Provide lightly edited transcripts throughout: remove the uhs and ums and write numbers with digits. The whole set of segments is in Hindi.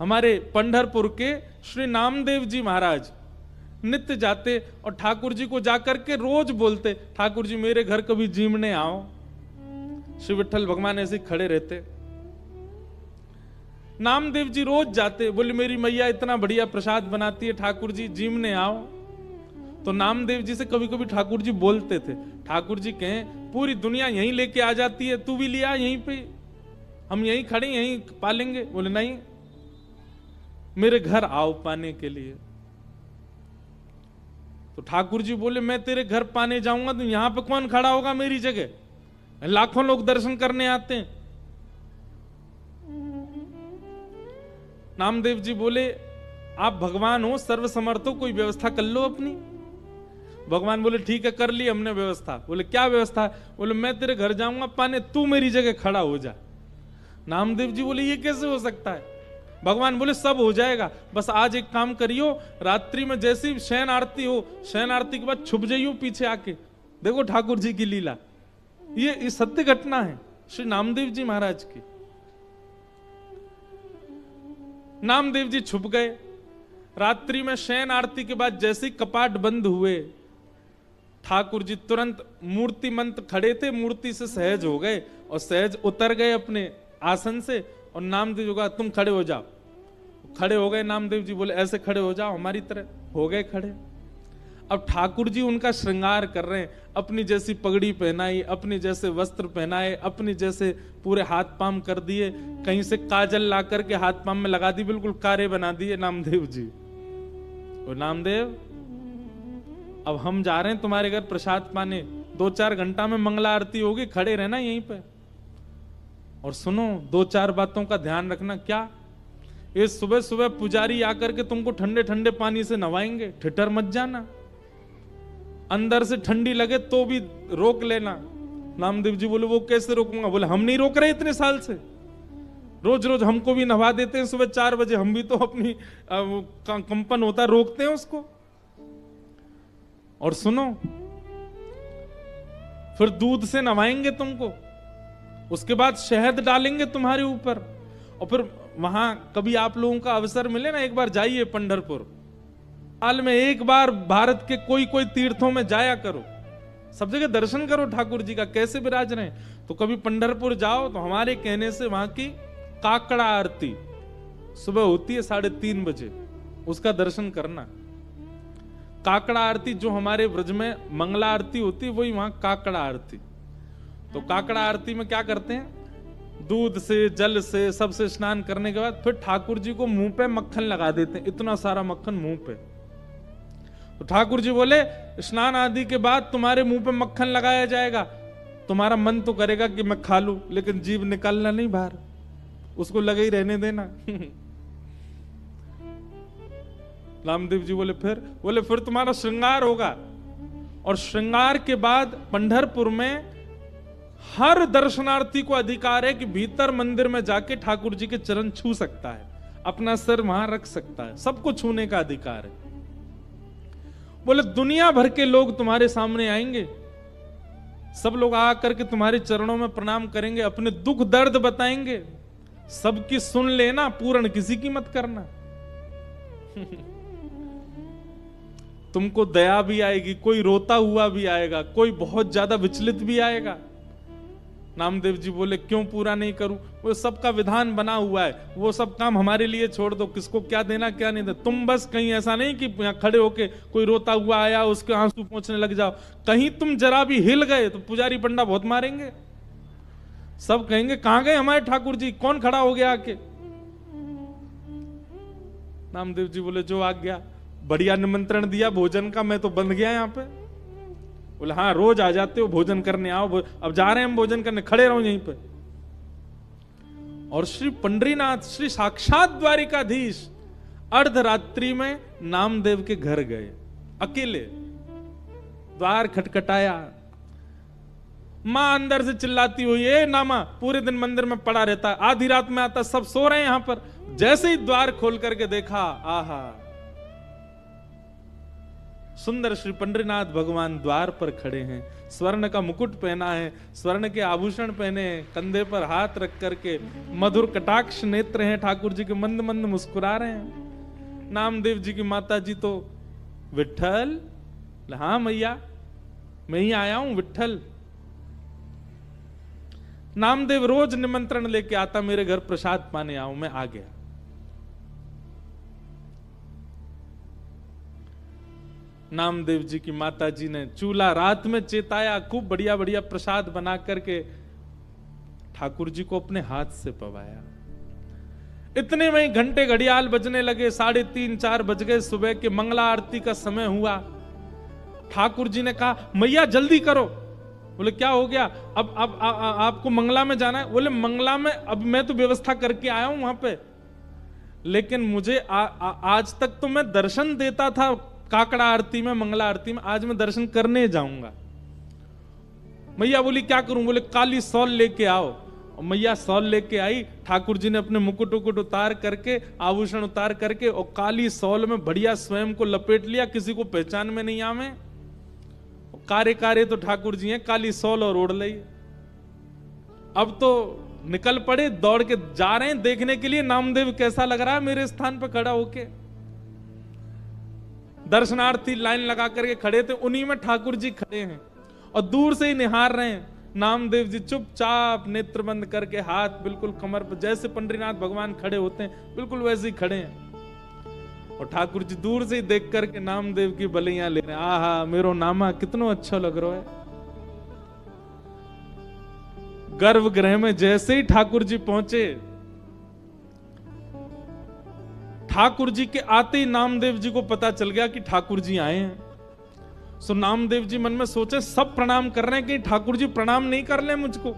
हमारे पंढरपुर के श्री नामदेव जी महाराज नित्य जाते और ठाकुर जी को जाकर के रोज बोलते, ठाकुर जी मेरे घर कभी जीमने आओ। श्री विठ्ठल भगवान ऐसे खड़े रहते। नामदेव जी रोज जाते, बोले मेरी मैया इतना बढ़िया प्रसाद बनाती है, ठाकुर जी जीमने आओ। तो नामदेव जी से कभी कभी ठाकुर जी बोलते थे, ठाकुर जी कहें पूरी दुनिया यहीं लेके आ जाती है, तू भी लिया यहीं पे, हम यहीं खड़े यहीं पालेंगे। बोले नहीं, मेरे घर आओ पाने के लिए। तो ठाकुर जी बोले मैं तेरे घर पाने जाऊंगा तो यहां पे कौन खड़ा होगा मेरी जगह, लाखों लोग दर्शन करने आते हैं। नामदेव जी बोले आप भगवान हो, सर्वसमर्थ हो, कोई व्यवस्था कर लो अपनी। भगवान बोले ठीक है कर ली हमने व्यवस्था। बोले क्या व्यवस्था? बोले मैं तेरे घर जाऊंगा पाने, तू मेरी जगह खड़ा हो जा। नामदेव जी बोले ये कैसे हो सकता है? भगवान बोले सब हो जाएगा, बस आज एक काम करियो, रात्रि में जैसी शयन आरती हो, शयन आरती के बाद छुप जाइयो पीछे आके, देखो ठाकुर जी की लीला। ये सत्य घटना है श्री नामदेव जी महाराज की। नामदेव जी छुप गए। रात्रि में शयन आरती के बाद जैसे ही कपाट बंद हुए, ठाकुर जी तुरंत मूर्तिमंत खड़े थे, मूर्ति से सहज हो गए और सहज उतर गए अपने आसन से। और नामदेव जी कहा तुम खड़े हो जाओ। खड़े हो गए। नामदेव जी बोले ऐसे खड़े हो जाओ हमारी तरह। हो गए खड़े। अब ठाकुर जी उनका श्रृंगार कर रहे हैं, अपनी जैसी पगड़ी पहनाई, अपने जैसे वस्त्र पहनाए, अपने जैसे पूरे हाथ पाम कर दिए, कहीं से काजल ला करके हाथ पाम में लगा दी, बिल्कुल कारे बना दिए नामदेव जी। और नामदेव अब हम जा रहे हैं तुम्हारे घर प्रसाद पाने, 2-4 घंटा में मंगला आरती होगी, खड़े रहना यहीं पे। और सुनो 2-4 बातों का ध्यान रखना। क्या? ये सुबह सुबह पुजारी आकर के तुमको ठंडे ठंडे पानी से नवाएंगे, ठिठर मत जाना। अंदर से ठंडी लगे तो भी रोक लेना। नामदेव जी बोले वो कैसे रोकूंगा? बोले हम नहीं रोक रहे इतने साल से, रोज रोज हमको भी नवा देते हैं सुबह 4 बजे, हम भी तो अपनी कंपन होता रोकते हैं उसको। और सुनो फिर दूध से नवाएंगे तुमको, उसके बाद शहद डालेंगे तुम्हारे ऊपर। और फिर वहां कभी आप लोगों का अवसर मिले ना, एक बार जाइए पंढरपुर, साल में एक बार भारत के कोई कोई तीर्थों में जाया करो, सब जगह दर्शन करो ठाकुर जी का कैसे विराज रहे हैं। तो कभी पंढरपुर जाओ तो हमारे कहने से वहां की काकड़ा आरती सुबह होती है 3:30 बजे, उसका दर्शन करना। काकड़ा आरती जो हमारे ब्रज में मंगला आरती होती है, वही वहां काकड़ा आरती। तो काकड़ा आरती में क्या करते हैं, दूध से जल से सबसे स्नान करने के बाद फिर ठाकुर जी को मुंह पे मक्खन लगा देते हैं, इतना सारा मक्खन मुंह पे। तो ठाकुर जी बोले स्नान आदि के बाद तुम्हारे मुंह पे मक्खन लगाया जाएगा, तुम्हारा मन तो करेगा कि मैं खा लूं, लेकिन जीभ निकालना नहीं बाहर, उसको लगे ही रहने देना। रामदेव जी बोले फिर तुम्हारा श्रृंगार होगा। और श्रृंगार के बाद पंढरपुर में हर दर्शनार्थी को अधिकार है कि भीतर मंदिर में जाके ठाकुर जी के चरण छू सकता है, अपना सिर वहां रख सकता है, सबको छूने का अधिकार है। बोले दुनिया भर के लोग तुम्हारे सामने आएंगे, सब लोग आकर के तुम्हारे चरणों में प्रणाम करेंगे, अपने दुख दर्द बताएंगे, सबकी सुन लेना, पूर्ण किसी की मत करना। तुमको दया भी आएगी, कोई रोता हुआ भी आएगा, कोई बहुत ज्यादा विचलित भी आएगा। नामदेव जी बोले क्यों पूरा नहीं करूं? वो सबका विधान बना हुआ है, वो सब काम हमारे लिए छोड़ दो, किसको क्या देना क्या नहीं देना। तुम बस कहीं ऐसा नहीं कि यहाँ खड़े होके कोई रोता हुआ आया उसके आंसू पोंछने लग जाओ, कहीं तुम जरा भी हिल गए तो पुजारी पंडा बहुत मारेंगे, सब कहेंगे कहां गए हमारे ठाकुर जी, कौन खड़ा हो गया आके। नामदेव जी बोले जो आ गया, बढ़िया निमंत्रण दिया भोजन का, मैं तो बंध गया यहाँ पे। बोले हाँ रोज आ जाते हो भोजन करने, आओ अब जा रहे हैं हम भोजन करने, खड़े रहो यहीं पे। और श्री पंडरीनाथ श्री साक्षात द्वारिकाधीश अर्धरात्रि में नामदेव के घर गए, अकेले द्वार खटखटाया, मां अंदर से चिल्लाती हुई ए नामा, पूरे दिन मंदिर में पड़ा रहता है, आधी रात में आता, सब सो रहे हैं यहां पर। जैसे ही द्वार खोल करके देखा, आहा सुंदर श्री पंडरीनाथ भगवान द्वार पर खड़े हैं, स्वर्ण का मुकुट पहना है, स्वर्ण के आभूषण पहने हैं, कंधे पर हाथ रख करके मधुर कटाक्ष नेत्र हैं ठाकुर जी के, मंद मंद मुस्कुरा रहे हैं। नामदेव जी की माता जी तो विट्ठल, हाँ मैया मैं ही आया हूं विट्ठल। नामदेव रोज निमंत्रण लेके आता, मेरे घर प्रसाद पाने आओ, मैं आ गया। नामदेव जी की माता जी ने चूल्हा रात में चेताया, खूब बढ़िया बढ़िया प्रसाद बना करके ठाकुर जी को अपने हाथ से पवाया। इतने में ही घंटे घड़ियाल बजने लगे, 3:30-4 बज गए, सुबह के मंगला आरती का समय हुआ। ठाकुर जी ने कहा मैया जल्दी करो। बोले क्या हो गया? अब आपको मंगला में जाना है? बोले मंगला में अब मैं तो व्यवस्था करके आया हूं वहां पे, लेकिन मुझे आज तक तो मैं दर्शन देता था काकड़ा आरती में, मंगला आरती में, आज मैं दर्शन करने जाऊंगा। मैया बोली क्या करूं? बोले काली सौल लेके आओ। और मैया सौल लेके आई। ठाकुर जी ने अपने मुकुट उकुट उतार करके, आभूषण उतार करके, और काली सौल में बढ़िया स्वयं को लपेट लिया, किसी को पहचान में नहीं आवे। कारे कारे तो ठाकुर जी हैं, काली सौल और ओढ़ ली। अब तो निकल पड़े, दौड़ के जा रहे हैं देखने के लिए नामदेव कैसा लग रहा है मेरे स्थान पर खड़ा होके। दर्शनार्थी लाइन लगा करके खड़े थे, उन्हीं में ठाकुर जी खड़े हैं और दूर से ही निहार रहे हैं। नामदेव जी चुपचाप नेत्र बंद करके, हाथ बिल्कुल कमर पर, जैसे पंडरीनाथ भगवान खड़े होते हैं बिल्कुल वैसे ही खड़े हैं। और ठाकुर जी दूर से ही देख करके नामदेव की बलियां ले रहे हैं। आहा मेरो नामा कितना अच्छा लग रहा है। गर्भगृह में जैसे ही ठाकुर जी पहुंचे, ठाकुर जी के आते ही नामदेव जी को पता चल गया कि ठाकुर जी आए हैं। सो नामदेव जी मन में सोचे सब प्रणाम कर रहे हैं कि ठाकुर जी प्रणाम नहीं कर ले मुझको,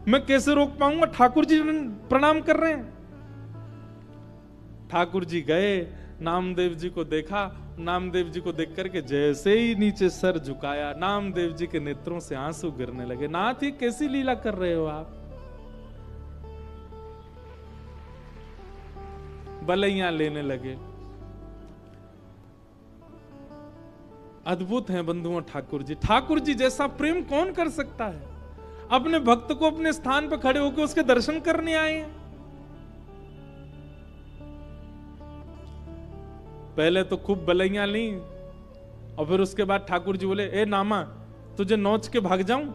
मैं कैसे रोक पाऊंगा? ठाकुर जी प्रणाम कर रहे हैं। ठाकुर जी गए, नामदेव जी को देखा। नामदेव जी को देख करके जैसे ही नीचे सर झुकाया, नामदेव जी के नेत्रों से आंसू गिरने लगे। नाथ ये कैसी लीला कर रहे हो आप? बलैया लेने लगे। अद्भुत हैं बंधुओं ठाकुर जी। ठाकुर जी जैसा प्रेम कौन कर सकता है? अपने भक्त को अपने स्थान पर खड़े होकर उसके दर्शन करने आए हैं। पहले तो खूब बलैया ली, और फिर उसके बाद ठाकुर जी बोले ए नामा तुझे नोच के भाग जाऊं?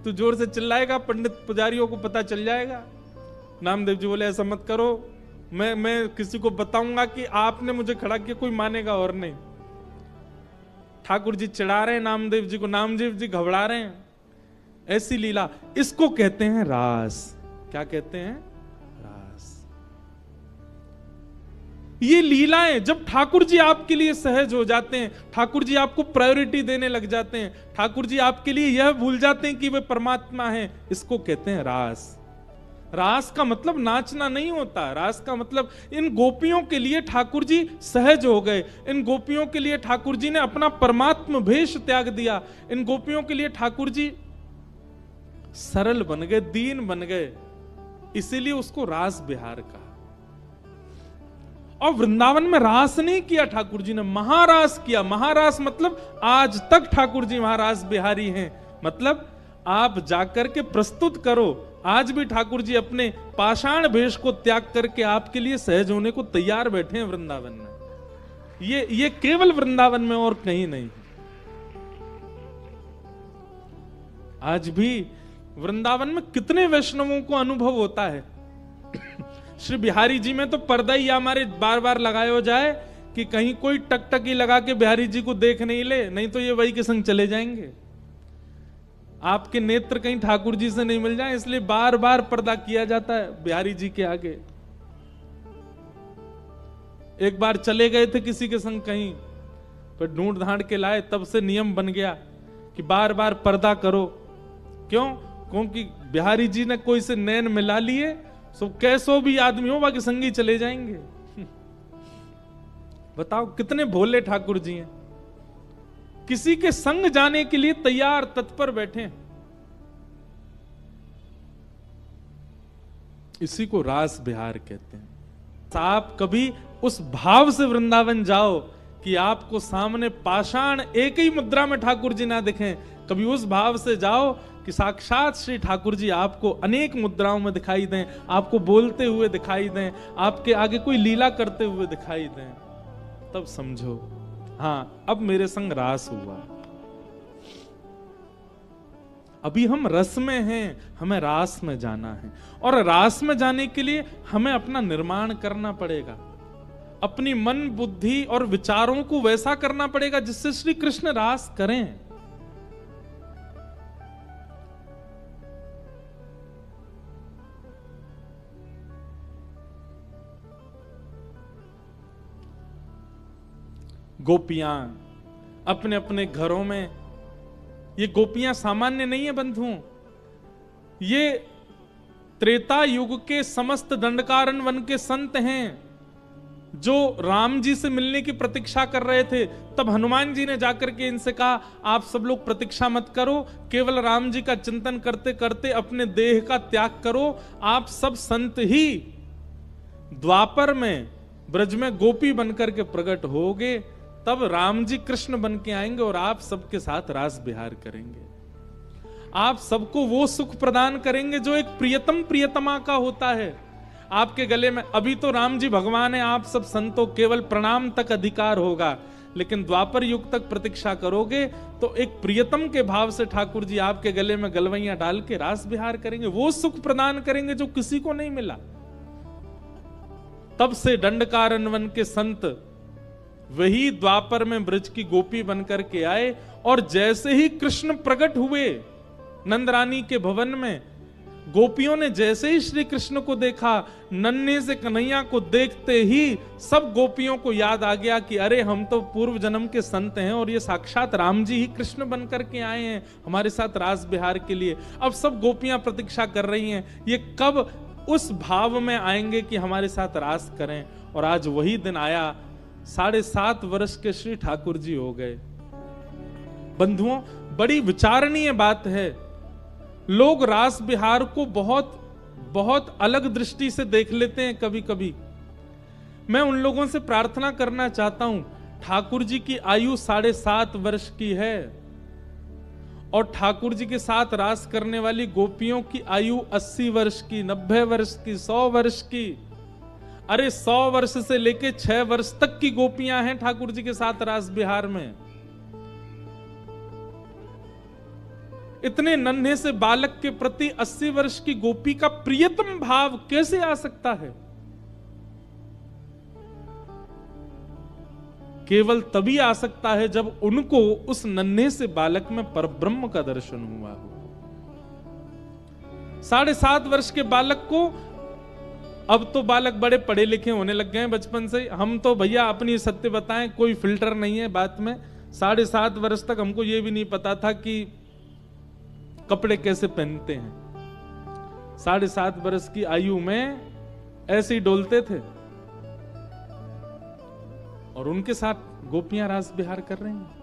तू जोर से चिल्लाएगा, पंडित पुजारियों को पता चल जाएगा। नामदेव जी बोले ऐसा मत करो, मैं किसी को बताऊंगा कि आपने मुझे खड़ा किया, कोई मानेगा और नहीं। ठाकुर जी चिढ़ा रहे हैं नामदेव जी को, नामदेव जी घबरा रहे हैं। ऐसी लीला, इसको कहते हैं रास। क्या कहते हैं? रास। ये लीलाएं जब ठाकुर जी आपके लिए सहज हो जाते हैं, ठाकुर जी आपको प्रायोरिटी देने लग जाते हैं, ठाकुर जी आपके लिए यह भूल जाते हैं कि वे परमात्मा हैं, इसको कहते हैं रास। रास का मतलब नाचना नहीं होता। रास का मतलब इन गोपियों के लिए ठाकुर जी सहज हो गए। इन गोपियों के लिए ठाकुर जी ने अपना परमात्म भेष त्याग दिया। इन गोपियों के लिए ठाकुर जी सरल बन गए, दीन बन गए, इसीलिए उसको रास बिहार कहा। और वृंदावन में रास नहीं किया ठाकुर जी ने, महारास किया। महारास मतलब आज तक ठाकुर जी महारास बिहारी हैं। मतलब आप जाकर के प्रस्तुत करो, आज भी ठाकुर जी अपने पाषाण भेष को त्याग करके आपके लिए सहज होने को तैयार बैठे हैं वृंदावन में। ये केवल वृंदावन में और कहीं नहीं। आज भी वृंदावन में कितने वैष्णवों को अनुभव होता है। श्री बिहारी जी में तो पर्दा ही हमारे बार बार लगाया जाए कि कहीं कोई टकटकी लगा के बिहारी जी को देख नहीं ले, नहीं तो ये वही के संग चले जाएंगे। आपके नेत्र कहीं ठाकुर जी से नहीं मिल जाए, इसलिए बार बार पर्दा किया जाता है बिहारी जी के आगे। एक बार चले गए थे किसी के संग कहीं, पर ढूंढ ढांड के लाए, तब से नियम बन गया कि बार बार पर्दा करो। क्यों? क्योंकि बिहारी जी ने कोई से नैन मिला लिए, सो कैसो भी आदमी हो बाकी संगी चले जाएंगे। बताओ कितने भोले ठाकुर जी हैं, किसी के संग जाने के लिए तैयार तत्पर बैठे हैं। इसी को रास बिहार कहते हैं। आप कभी उस भाव से वृंदावन जाओ कि आपको सामने पाषाण एक ही मुद्रा में ठाकुर जी ना दिखें। कभी उस भाव से जाओ कि साक्षात श्री ठाकुर जी आपको अनेक मुद्राओं में दिखाई दें, आपको बोलते हुए दिखाई दें, आपके आगे कोई लीला करते हुए दिखाई दें, तब समझो हाँ अब मेरे संग रास हुआ। अभी हम रस में हैं, हमें रास में जाना है, और रास में जाने के लिए हमें अपना निर्माण करना पड़ेगा, अपनी मन बुद्धि और विचारों को वैसा करना पड़ेगा जिससे श्री कृष्ण रास करें। गोपियां अपने अपने घरों में, ये गोपियां सामान्य नहीं है बंधुओं, ये त्रेता युग के समस्त दंडकारण्य वन के संत हैं जो राम जी से मिलने की प्रतीक्षा कर रहे थे। तब हनुमान जी ने जाकर के इनसे कहा आप सब लोग प्रतीक्षा मत करो, केवल राम जी का चिंतन करते करते अपने देह का त्याग करो, आप सब संत ही द्वापर में ब्रज में गोपी बनकर के प्रकट होगे, तब राम जी कृष्ण बन के आएंगे और आप सबके साथ रास विहार करेंगे, आप सबको वो सुख प्रदान करेंगे जो एक प्रियतम प्रियतमा का होता है आपके गले में। अभी तो राम जी भगवान है, आप सब संतों केवल प्रणाम तक अधिकार होगा, लेकिन द्वापर युग तक प्रतीक्षा करोगे तो एक प्रियतम के भाव से ठाकुर जी आपके गले में गलवैयां डाल के रास विहार करेंगे, वो सुख प्रदान करेंगे जो किसी को नहीं मिला। तब से दंडकारण्य वन के संत वही द्वापर में ब्रज की गोपी बनकर के आए, और जैसे ही कृष्ण प्रकट हुए नंदरानी के भवन में, गोपियों ने जैसे ही श्री कृष्ण को देखा, नन्हे से कन्हैया को देखते ही सब गोपियों को याद आ गया कि अरे हम तो पूर्व जन्म के संत हैं और ये साक्षात राम जी ही कृष्ण बनकर के आए हैं हमारे साथ रास विहार के लिए। अब सब गोपियां प्रतीक्षा कर रही हैं ये कब उस भाव में आएंगे कि हमारे साथ रास करें, और आज वही दिन आया। 7.5 वर्ष के श्री ठाकुर जी हो गए। बंधुओं, बड़ी विचारणीय बात है, लोग रास विहार को बहुत बहुत अलग दृष्टि से देख लेते हैं कभी कभी। मैं उन लोगों से प्रार्थना करना चाहता हूं, ठाकुर जी की आयु 7.5 वर्ष की है और ठाकुर जी के साथ रास करने वाली गोपियों की आयु 80 वर्ष की, 90 वर्ष की, 100 वर्ष की। अरे 100 वर्ष से लेके 6 वर्ष तक की गोपियां हैं ठाकुर जी के साथ रास विहार में। इतने नन्हे से बालक के प्रति 80 वर्ष की गोपी का प्रियतम भाव कैसे आ सकता है? केवल तभी आ सकता है जब उनको उस नन्हे से बालक में परब्रह्म का दर्शन हुआ हो। 7.5 वर्ष के बालक को, अब तो बालक बड़े पढ़े लिखे होने लग गए हैं बचपन से, हम तो भैया अपनी सत्य बताएं कोई फिल्टर नहीं है बात में। 7.5 वर्ष तक हमको ये भी नहीं पता था कि कपड़े कैसे पहनते हैं। 7.5 वर्ष की आयु में ऐसे ही डोलते थे और उनके साथ गोपियां रास विहार कर रही हैं।